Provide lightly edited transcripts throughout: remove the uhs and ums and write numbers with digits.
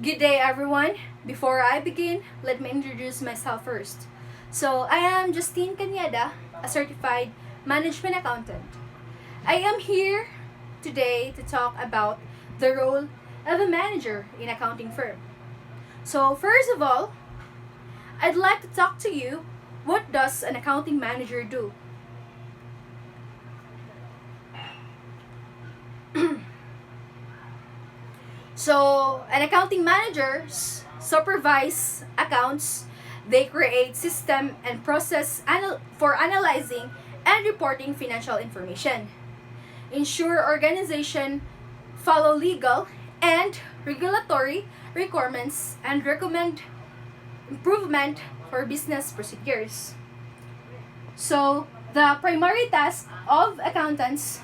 Good day, everyone. Before I begin, let me introduce myself first. I am Justine Cañeda, a certified management accountant. I am here today to talk about the role of a manager in accounting firm. First of all, I'd like to talk to you, what does an accounting manager do? An accounting managers supervise accounts. They create system and process for analyzing and reporting financial information. Ensure organization follow legal and regulatory requirements and recommend improvement for business procedures. The primary task of accountants,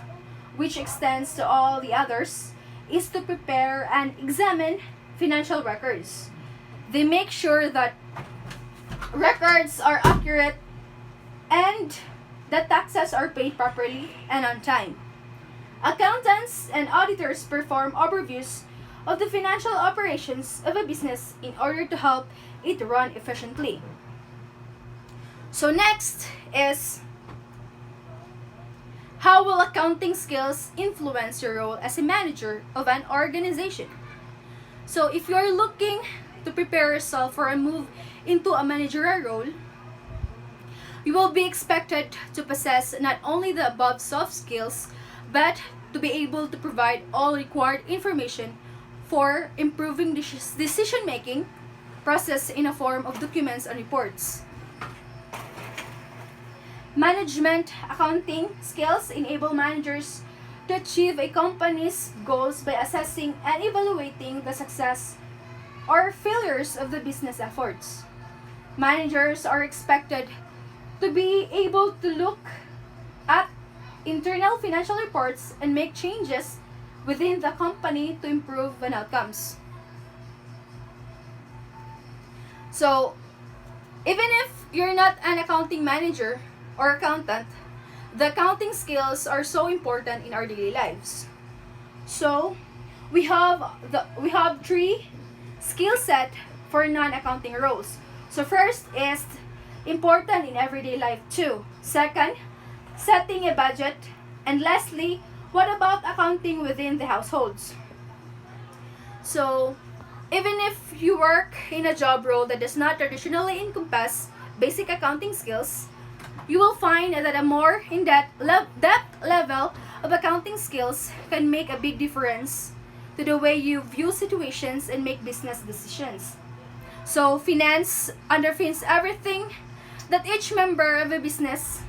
which extends to all the others, is to prepare and examine financial records. They make sure that records are accurate and that taxes are paid properly and on time. Accountants and auditors perform overviews of the financial operations of a business in order to help it run efficiently. Next is, how will accounting skills influence your role as a manager of an organization? If you're looking to prepare yourself for a move into a managerial role, you will be expected to possess not only the above soft skills, but to be able to provide all required information for improving decision-making process in a form of documents and reports. Management accounting skills enable managers to achieve a company's goals by assessing and evaluating the success or failures of the business efforts. Managers are expected to be able to look at internal financial reports and make changes within the company to improve on outcomes. Even if you're not an accounting manager or accountant, the accounting skills are so important in our daily lives. We have three skill set for non-accounting roles. First is important in everyday life too. Second, setting a budget. And lastly, what about accounting within the households? Even if you work in a job role that does not traditionally encompass basic accounting skills, you will find that a more in-depth level of accounting skills can make a big difference to the way you view situations and make business decisions. Finance underpins everything that each member of a business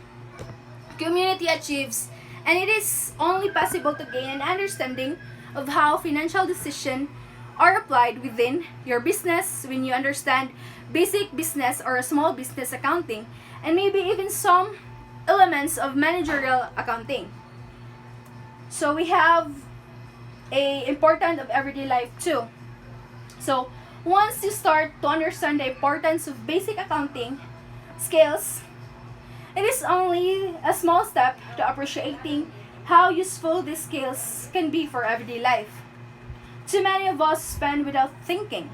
community achieves, and it is only possible to gain an understanding of how financial decisions are applied within your business when you understand basic business or small business accounting, and maybe even some elements of managerial accounting. We have a important of everyday life too. Once you start to understand the importance of basic accounting skills, it is only a small step to appreciating how useful these skills can be for everyday life. Too many of us spend without thinking,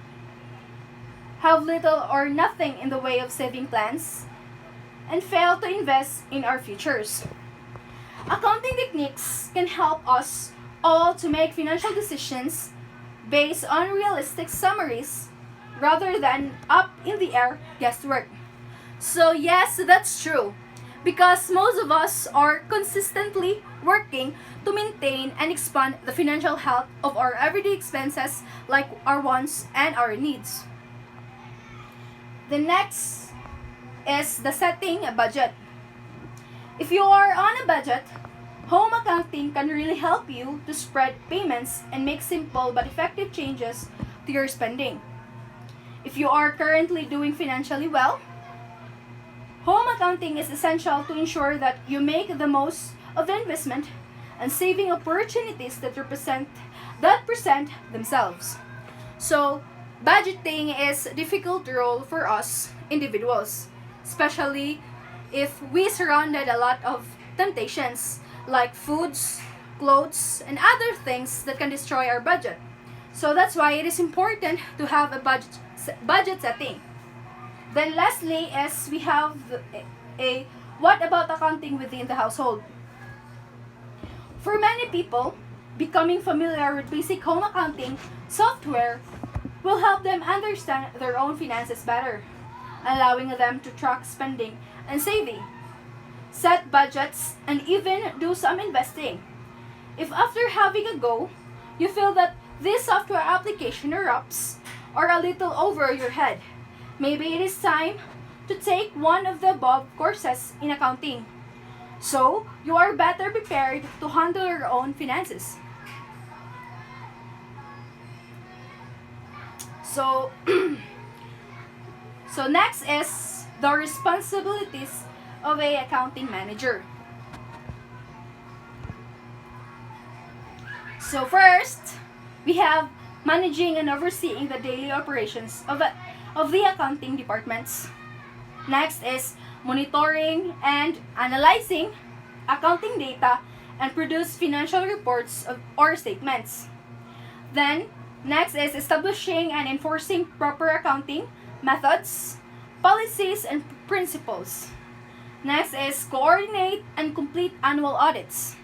have little or nothing in the way of saving plans, and fail to invest in our futures. Accounting techniques can help us all to make financial decisions based on realistic summaries rather than up in the air guesswork. Yes, that's true, because most of us are consistently working to maintain and expand the financial health of our everyday expenses, like our wants and our needs. The next is the setting a budget. If you are on a budget, home accounting can really help you to spread payments and make simple but effective changes to your spending. If you are currently doing financially well, home accounting is essential to ensure that you make the most of the investment and saving opportunities that present themselves. Budgeting is a difficult role for us individuals, especially if we surrounded a lot of temptations like foods, clothes, and other things that can destroy our budget. So that's why it is important to have a budget setting. Then lastly is we have a what about accounting within the household? For many people, becoming familiar with basic home accounting software will help them understand their own finances better, allowing them to track spending and saving, set budgets, and even do some investing. If after having a go, you feel that this software application or apps are a little over your head, maybe it is time to take one of the above courses in accounting, so you are better prepared to handle your own finances. So, so next is the responsibilities of a accounting manager. So first, we have managing and overseeing the daily operations of the accounting departments. Next is monitoring and analyzing accounting data and produce financial reports or statements. Then, next is establishing and enforcing proper accounting methods, policies, and principles. Next is coordinate and complete annual audits.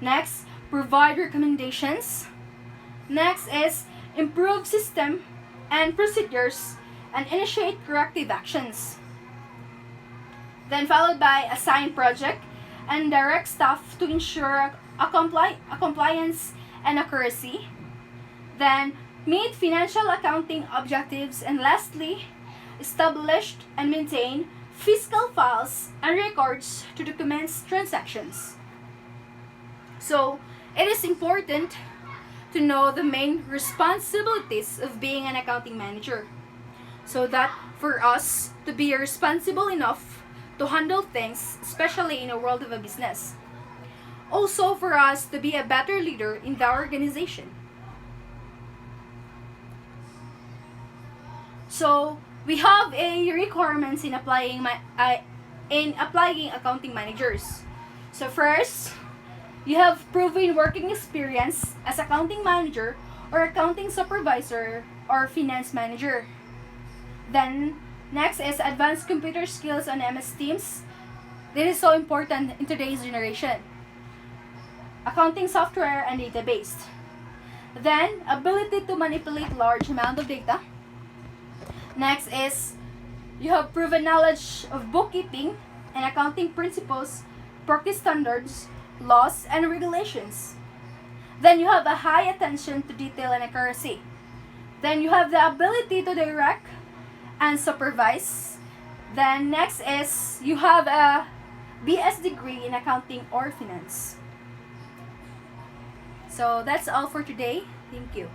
Next, provide recommendations. Next is improve system and procedures and initiate corrective actions. Then followed by assign project and direct staff to ensure a compliance and accuracy. Then meet financial accounting objectives, and lastly, established and maintain fiscal files and records to document transactions. So, it is important to know the main responsibilities of being an accounting manager, so that for us to be responsible enough to handle things, especially in a world of a business. Also for us to be a better leader in the organization. So we have a requirements in applying accounting managers. So first, you have proven working experience as accounting manager or accounting supervisor or finance manager. Then next is advanced computer skills on MS Teams. This is so important in today's generation. Accounting software and database. Then ability to manipulate large amount of data. Next is you have proven knowledge of bookkeeping and accounting principles, practice standards, laws, and regulations. Then you have a high attention to detail and accuracy. Then you have the ability to direct and supervise. Then next is you have a BS degree in accounting or finance. So that's all for today. Thank you.